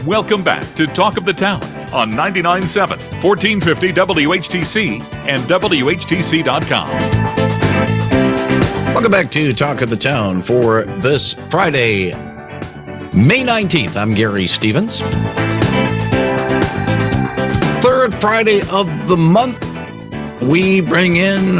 Welcome back to Talk of the Town on 99.7, 1450 WHTC and WHTC.com. Welcome back to Talk of the Town for this Friday, May 19th. I'm Gary Stevens. Third Friday of the month, we bring in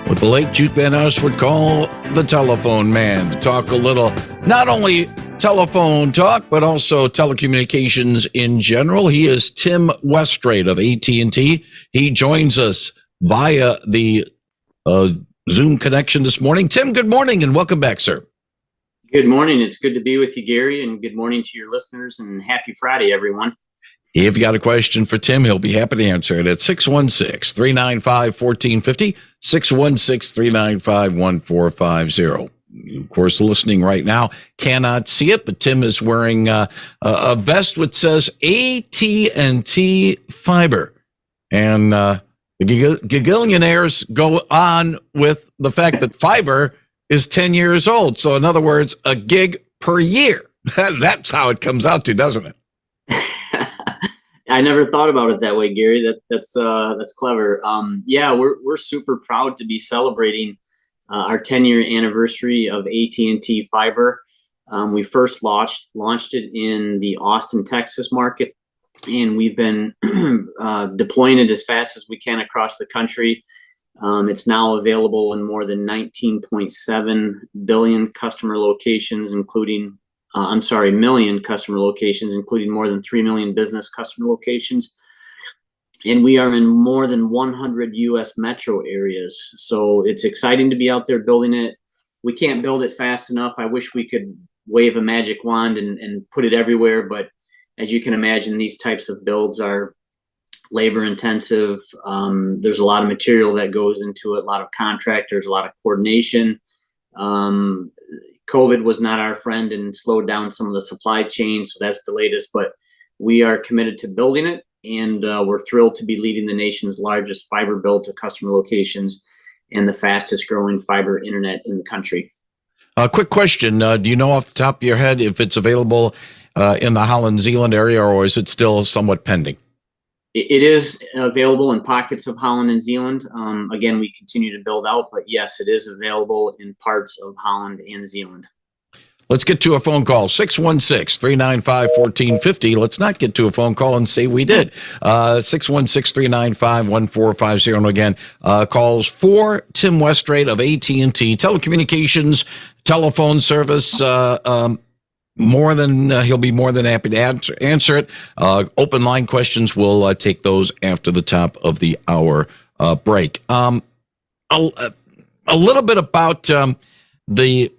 what the late Jude Van Us would call the telephone man to talk a little, not only telephone talk, but also telecommunications in general. He is Tim Weststrate of AT&T. He joins us via the Zoom connection this morning. Tim, good morning and welcome back, sir. Good morning. It's good to be with you, Gary, and good morning to your listeners, and happy Friday, everyone. If you got a question for Tim, he'll be happy to answer it at 616-395-1450, 616-395-1450. Of course, listening right now cannot see it, but Tim is wearing a vest which says AT&T Fiber. And the gigillionaires go on with the fact that fiber is 10 years old. So in other words, a gig per year. That's how it comes out to, doesn't it? I never thought about it that way, Gary. That's clever. Yeah, we're super proud to be celebrating our 10-year anniversary of AT&T Fiber. We first launched it in the Austin, Texas market, and we've been deploying it as fast as we can across the country. It's now available in more than 19.7 billion customer locations, including million customer locations, including more than 3 million business customer locations. And we are in more than 100 U.S. metro areas. So it's exciting to be out there building it. We can't build it fast enough. I wish we could wave a magic wand and put it everywhere. But as you can imagine, these types of builds are labor intensive. There's a lot of material that goes into it, a lot of contractors, a lot of coordination. COVID was not our friend and slowed down some of the supply chain. So that's delayed us. But we are committed to building it. And we're thrilled to be leading the nation's largest fiber build to customer locations and the fastest growing fiber internet in the country. Quick question. Do you know off the top of your head if it's available in the Holland, Zeeland area, or is it still somewhat pending? It is available in pockets of Holland and Zeeland. Again, we continue to build out, but yes, it is available in parts of Holland and Zeeland. Let's get to a phone call, 616-395-1450. Let's not get to a phone call and say we did. 616-395-1450. And again, calls for Tim Weststrate of AT&T Telecommunications Telephone Service. He'll be more than happy to answer it. Open line questions, we'll take those after the top of the hour break. A little bit about the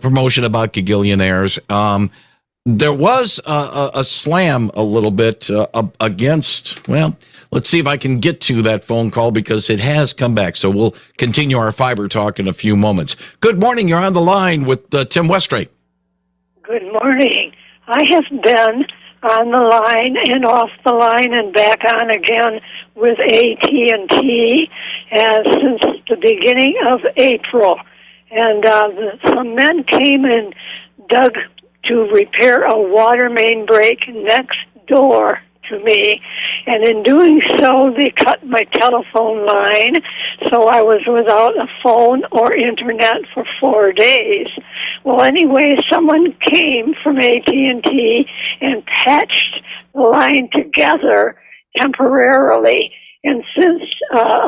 promotion about gigillionaires. There was a slam a little bit against, let's see if I can get to that phone call because it has come back. So we'll continue our fiber talk in a few moments. Good morning. You're on the line with Tim Weststrate. Good morning. I have been on the line and off the line and back on again with AT&T since the beginning of April. And some men came and dug to repair a water main break next door to me. And in doing so, they cut my telephone line, so I was without a phone or internet for 4 days. Well, anyway, someone came from AT&T and patched the line together temporarily. And since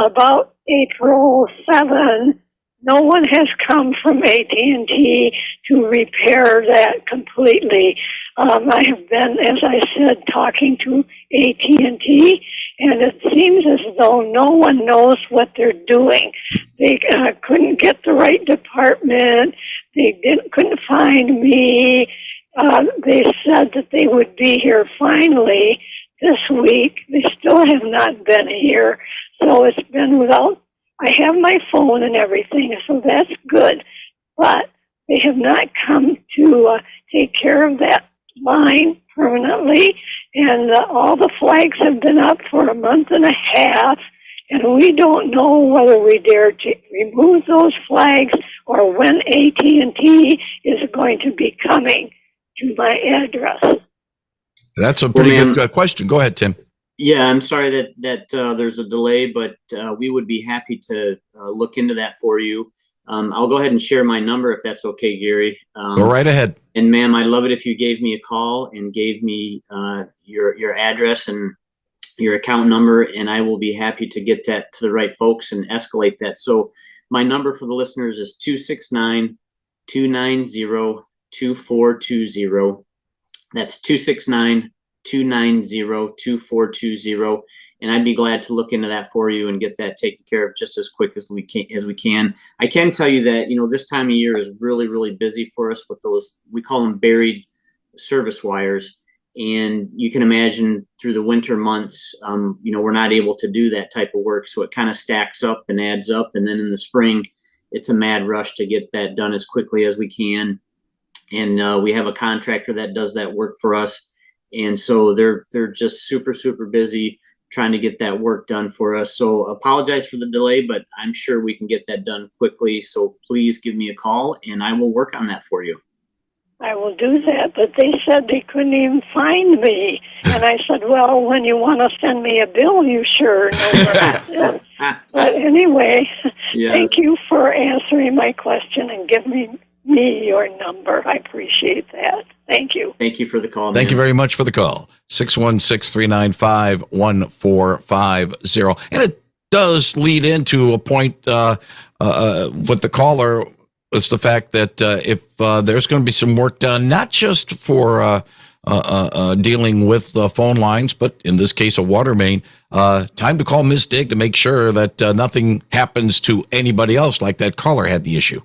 about April 7, no one has come from AT&T to repair that completely. I have been, as I said, talking to AT&T, and it seems as though no one knows what they're doing. They couldn't get the right department. They couldn't find me. They said that they would be here finally this week. They still have not been here, so it's been without. I have my phone and everything, so that's good. But they have not come to take care of that line permanently, and all the flags have been up for a month and a half, and we don't know whether we dare to remove those flags or when AT&T is going to be coming to my address. That's a pretty good question. Go ahead, Tim. Yeah, I'm sorry that there's a delay, but we would be happy to look into that for you. I'll go ahead and share my number if that's okay, Gary. Go right ahead. And ma'am, I'd love it if you gave me a call and gave me your address and your account number, and I will be happy to get that to the right folks and escalate that. So my number for the listeners is 269-290-2420. That's 269-290-2420. And I'd be glad to look into that for you and get that taken care of just as quick as we can. I can tell you that, this time of year is really, really busy for us with those, we call them buried service wires. And you can imagine through the winter months, we're not able to do that type of work. So it kind of stacks up and adds up. And then in the spring, it's a mad rush to get that done as quickly as we can. And we have a contractor that does that work for us. And so they're just super, super busy trying to get that work done for us. So apologize for the delay, but I'm sure we can get that done quickly. So please give me a call and I will work on that for you. I will do that, but they said they couldn't even find me. And I said, well, when you want to send me a bill, you sure know where I am. But anyway, Yes. Thank you for answering my question and giving me your number. I appreciate that. Thank you. Thank you for the call. Thank you very much for the call. 616-395-1450. And it does lead into a point with the caller. It's the fact that if there's going to be some work done, not just for dealing with phone lines, but in this case, a water main, time to call Ms. Dig to make sure that nothing happens to anybody else like that caller had the issue.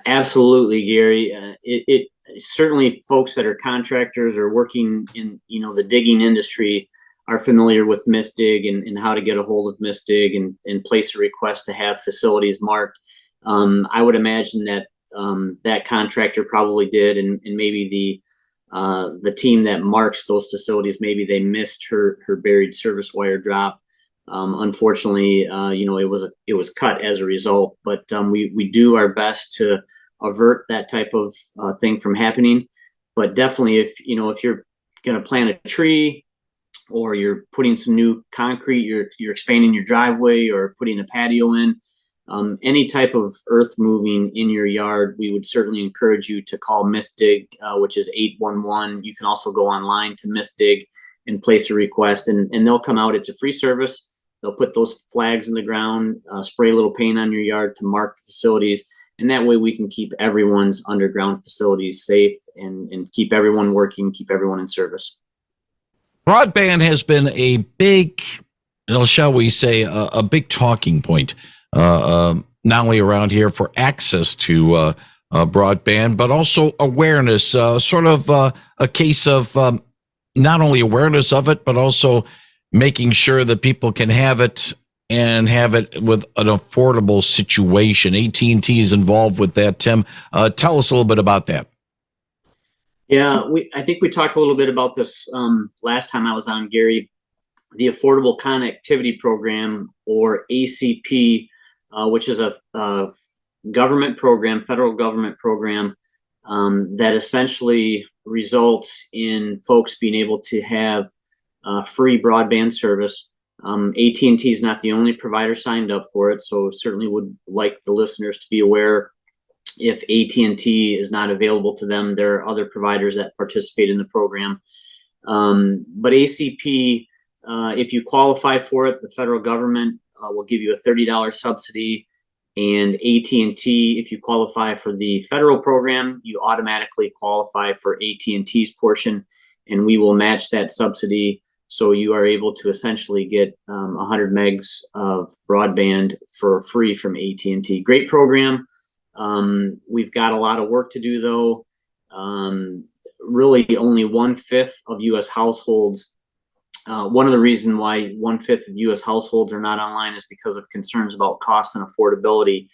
Absolutely, Gary. It certainly folks that are contractors or working in the digging industry are familiar with Dig and how to get a hold of Dig and place a request to have facilities marked. I would imagine that that contractor probably did, and maybe the team that marks those facilities, maybe they missed her buried service wire drop. Unfortunately, it was cut as a result, but we do our best to avert that type of thing from happening. But definitely, if you're going to plant a tree, or you're putting some new concrete, you're expanding your driveway, or putting a patio in, any type of earth moving in your yard, we would certainly encourage you to call Dig, which is 811. You can also go online to Dig and place a request, and they'll come out. It's a free service. They'll put those flags in the ground, spray a little paint on your yard to mark the facilities. And that way we can keep everyone's underground facilities safe and keep everyone working, keep everyone in service. Broadband has been a big, shall we say, a big talking point, not only around here for access to broadband, but also awareness, sort of a case of not only awareness of it, but also making sure that people can have it and have it with an affordable situation. AT&T is involved with that. Tim, tell us a little bit about that. Yeah, I think we talked a little bit about this last time I was on, Gary. The Affordable Connectivity Program, or ACP, which is a government program, federal government program, that essentially results in folks being able to have free broadband service. AT&T is not the only provider signed up for it, so certainly would like the listeners to be aware. If AT&T is not available to them, there are other providers that participate in the program. But ACP, if you qualify for it, the federal government will give you a $30 subsidy. And AT&T, if you qualify for the federal program, you automatically qualify for AT&T's portion, and we will match that subsidy. So you are able to essentially get 100 megs of broadband for free from AT&T. Great program. We've got a lot of work to do, though. Really, only 1/5 of U.S. households. One of the reasons why 1/5 of U.S. households are not online is because of concerns about cost and affordability.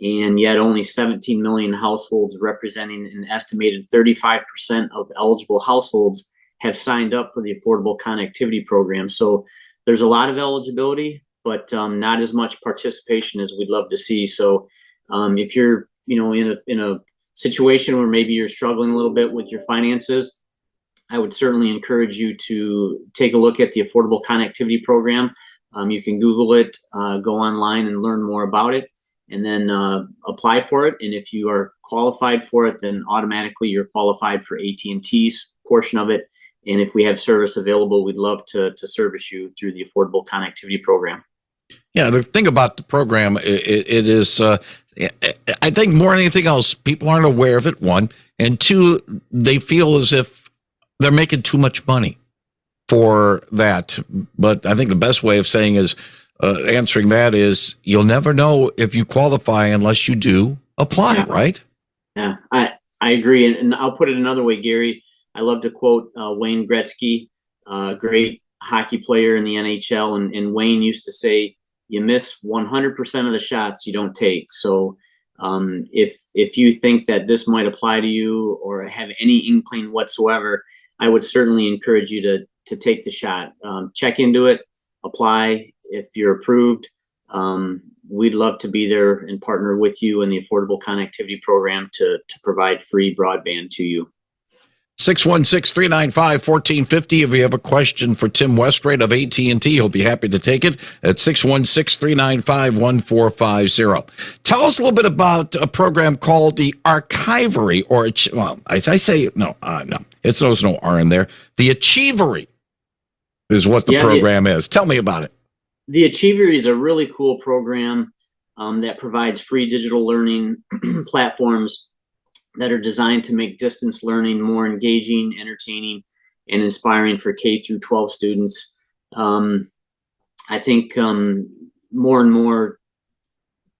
And yet only 17 million households, representing an estimated 35% of eligible households, have signed up for the Affordable Connectivity Program. So there's a lot of eligibility, but not as much participation as we'd love to see. So if you're in a situation where maybe you're struggling a little bit with your finances, I would certainly encourage you to take a look at the Affordable Connectivity Program. You can Google it, go online and learn more about it, and then apply for it. And if you are qualified for it, then automatically you're qualified for AT&T's portion of it. And if we have service available, we'd love to service you through the Affordable Connectivity Program. Yeah, the thing about the program, it is, I think more than anything else, people aren't aware of it, one. And two, they feel as if they're making too much money for that. But I think the best way of saying is, answering that is, you'll never know if you qualify unless you do apply, Yeah. right? Yeah, I agree. And I'll put it another way, Gary. I love to quote Wayne Gretzky, great hockey player in the NHL. And Wayne used to say, you miss 100% of the shots you don't take. So if you think that this might apply to you or have any inkling whatsoever, I would certainly encourage you to take the shot. Check into it, apply. If you're approved, we'd love to be there and partner with you in the Affordable Connectivity Program to provide free broadband to you. 616-395-1450. If you have a question for Tim Weststrate of AT&T, he'll be happy to take it at 616-395-1450. Tell us a little bit about a program called the Archivery, or, well, as I say, no, there's no R in there. The Achievery is what the program is. Tell me about it. The Achievery is a really cool program that provides free digital learning platforms that are designed to make distance learning more engaging, entertaining, and inspiring for K through 12 students. I think more and more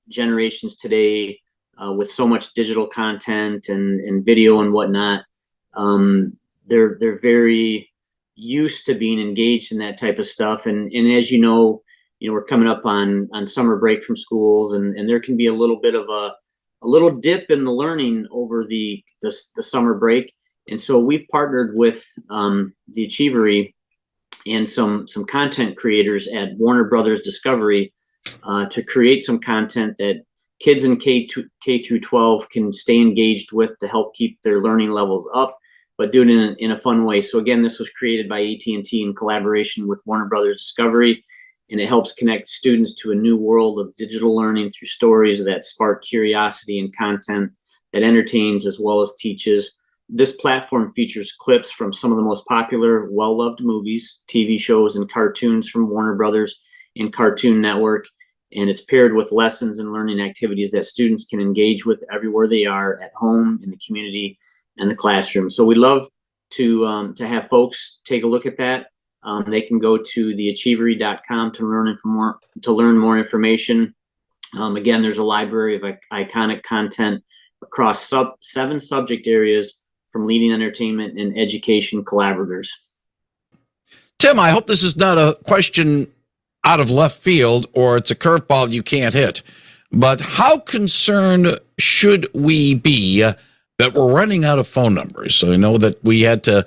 generations today, with so much digital content and video and whatnot, they're very used to being engaged in that type of stuff. And as you know, we're coming up on summer break from schools, and there can be a little bit of a little dip in the learning over the summer break. And so we've partnered with the Achievery and some content creators at Warner Brothers Discovery to create some content that kids in K through 12 can stay engaged with to help keep their learning levels up, but do it in a fun way. So again, this was created by AT&T in collaboration with Warner Brothers Discovery, and it helps connect students to a new world of digital learning through stories that spark curiosity and content that entertains as well as teaches. This platform features clips from some of the most popular, well-loved movies, TV shows, and cartoons from Warner Brothers and Cartoon Network, and it's paired with lessons and learning activities that students can engage with everywhere they are, at home, in the community, and the classroom. So we'd love to have folks take a look at that. They can go to theachievery.com to learn more information. Again, there's a library of iconic content across 7 subject areas from leading entertainment and education collaborators. Tim, I hope this is not a question out of left field or it's a curveball you can't hit, but how concerned should we be that we're running out of phone numbers? So I know that we had to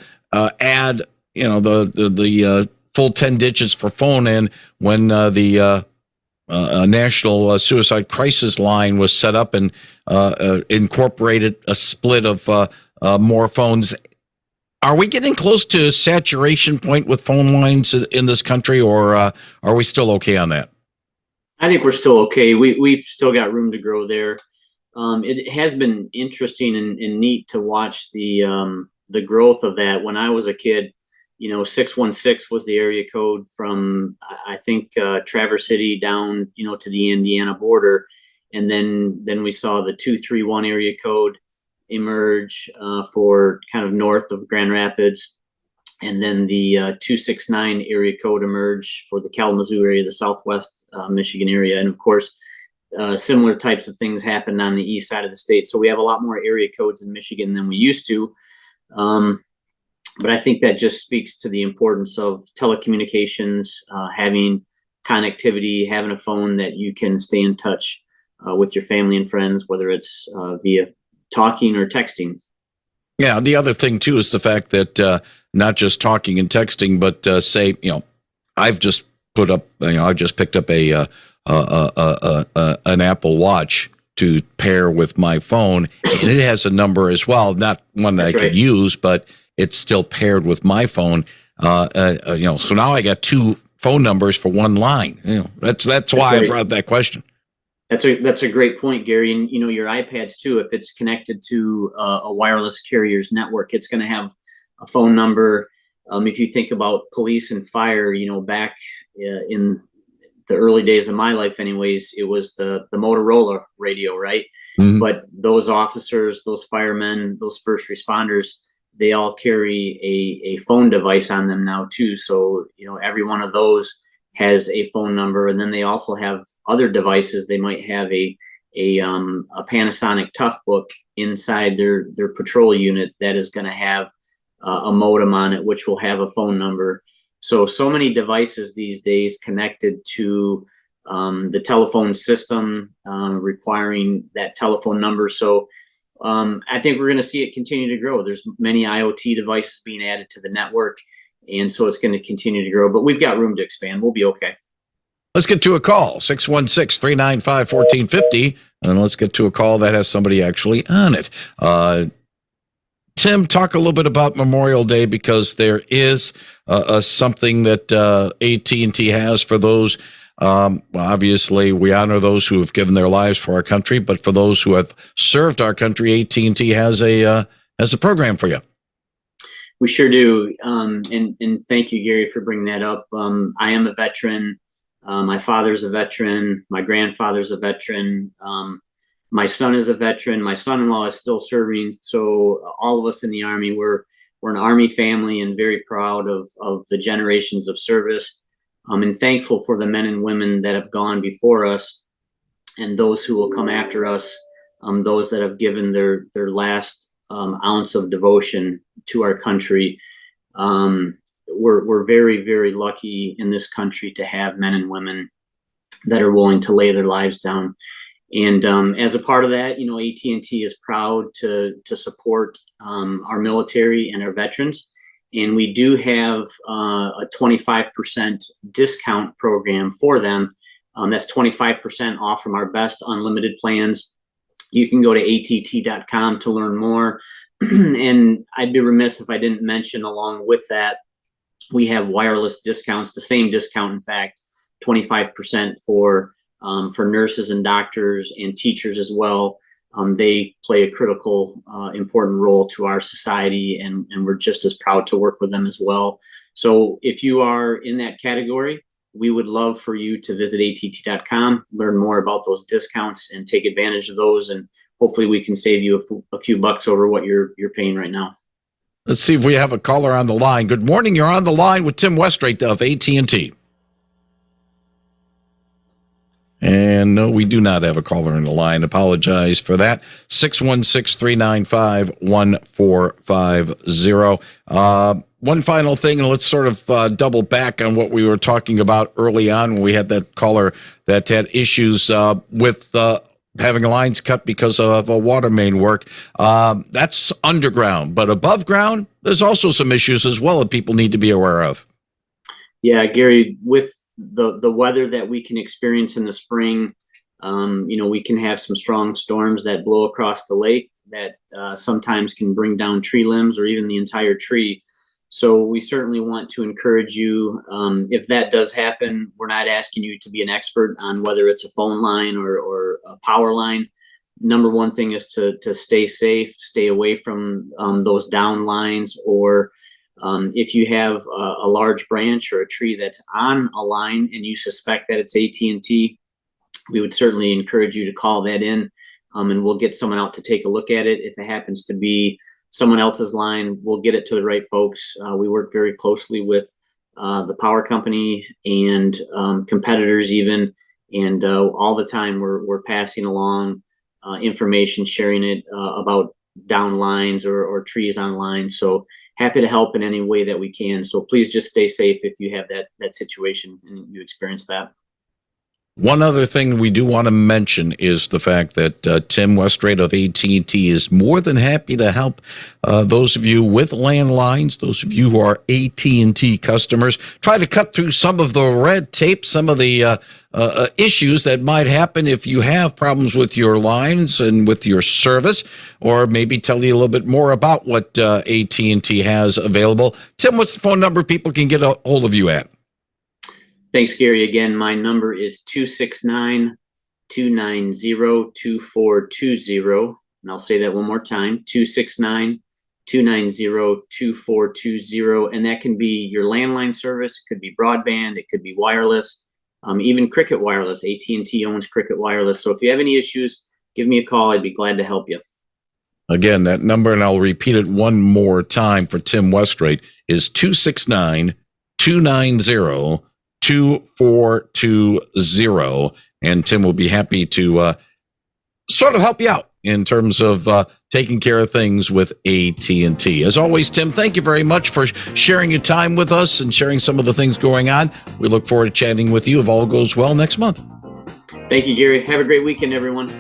add the full 10 digits for phone in when the National Suicide Crisis Line was set up and incorporated a split of more phones. Are we getting close to saturation point with phone lines in this country, or are we still okay on that? I think we're still okay. We've still got room to grow there. It has been interesting and neat to watch the growth of that. When I was a kid, 616 was the area code from, I think, Traverse City down, to the Indiana border. And then we saw the 231 area code emerge for kind of north of Grand Rapids. And then the 269 area code emerge for the Kalamazoo area, the Southwest Michigan area. And of course, similar types of things happen on the east side of the state. So we have a lot more area codes in Michigan than we used to. But I think that just speaks to the importance of telecommunications, having connectivity, having a phone that you can stay in touch with your family and friends, whether it's via talking or texting. Yeah, the other thing too is the fact that not just talking and texting, but say, I've just put up, I just picked up an Apple Watch to pair with my phone, and it has a number as well, not one that I could use, but it's still paired with my phone. So now I got two phone numbers for one line. That's why I brought that question. That's a great point, Gary. And your iPads too, if it's connected to a wireless carrier's network, it's going to have a phone number. If you think about police and fire, back in the early days of my life anyways, it was the Motorola radio, right? Mm-hmm. But those officers, those firemen, those first responders, they all carry a phone device on them now too. So, every one of those has a phone number, and then they also have other devices. They might have a Panasonic Toughbook inside their patrol unit that is going to have a modem on it, which will have a phone number. So many devices these days connected to the telephone system, requiring that telephone number. So I think we're going to see it continue to grow. There's many IoT devices being added to the network, and so it's going to continue to grow. But we've got room to expand. We'll be okay. Let's get to a call, 616-395-1450, and let's get to a call that has somebody actually on it. Tim, talk a little bit about Memorial Day, because there is something that AT&T has for those. Obviously, we honor those who have given their lives for our country, but for those who have served our country, AT&T has a program for you. We sure do, and thank you, Gary, for bringing that up. I am a veteran. My father's a veteran. My grandfather's a veteran. My son is a veteran. My son-in-law is still serving. So all of us in the Army, we're an Army family, and very proud of the generations of service. And thankful for the men and women that have gone before us, and those who will come after us, those that have given their last ounce of devotion to our country. We're very, very lucky in this country to have men and women that are willing to lay their lives down. And as a part of that, AT&T is proud to support our military and our veterans. And we do have a 25% discount program for them. That's 25% off from our best unlimited plans. You can go to att.com to learn more. And I'd be remiss if I didn't mention, along with that, we have wireless discounts, the same discount, in fact, 25% for nurses and doctors and teachers as well. They play a critical, important role to our society, and we're just as proud to work with them as well. So if you are in that category, we would love for you to visit att.com, learn more about those discounts, and take advantage of those. And hopefully we can save you a few bucks over what you're paying right now. Let's see if we have a caller on the line. Good morning. You're on the line with Tim Weststrate of AT&T. And no, we do not have a caller on the line. Apologize for that. 616-395-1450. One final thing, and let's sort of double back on what we were talking about early on when we had that caller that had issues with having lines cut because of a water main work. That's underground, but above ground, there's also some issues as well that people need to be aware of. Yeah, Gary, with the weather that we can experience in the spring, we can have some strong storms that blow across the lake that sometimes can bring down tree limbs or even the entire tree. So we certainly want to encourage you, if that does happen, we're not asking you to be an expert on whether it's a phone line or a power line. Number one thing is to stay safe, stay away from those down lines, or if you have a large branch or a tree that's on a line and you suspect that it's AT&T, we would certainly encourage you to call that in, and we'll get someone out to take a look at it. If it happens to be someone else's line, we'll get it to the right folks. We work very closely with the power company and competitors even, and all the time we're passing along information, sharing it about down lines or trees on lines. So happy to help in any way that we can. So please just stay safe if you have that situation and you experience that. One other thing we do want to mention is the fact that Tim Weststrate of AT&T is more than happy to help those of you with landlines, those of you who are AT&T customers, try to cut through some of the red tape, some of the issues that might happen if you have problems with your lines and with your service, or maybe tell you a little bit more about what AT&T has available. Tim, what's the phone number people can get a hold of you at? Thanks, Gary. Again, my number is 269-290-2420. And I'll say that one more time, 269-290-2420. And that can be your landline service. It could be broadband. It could be wireless, even Cricket Wireless. AT&T owns Cricket Wireless. So if you have any issues, give me a call. I'd be glad to help you. Again, that number, and I'll repeat it one more time for Tim Weststrate, is 269-290-2420. And Tim will be happy to sort of help you out in terms of taking care of things with AT&T. As always, Tim, thank you very much for sharing your time with us and sharing some of the things going on. We look forward to chatting with you if all goes well next month. Thank you, Gary. Have a great weekend, everyone.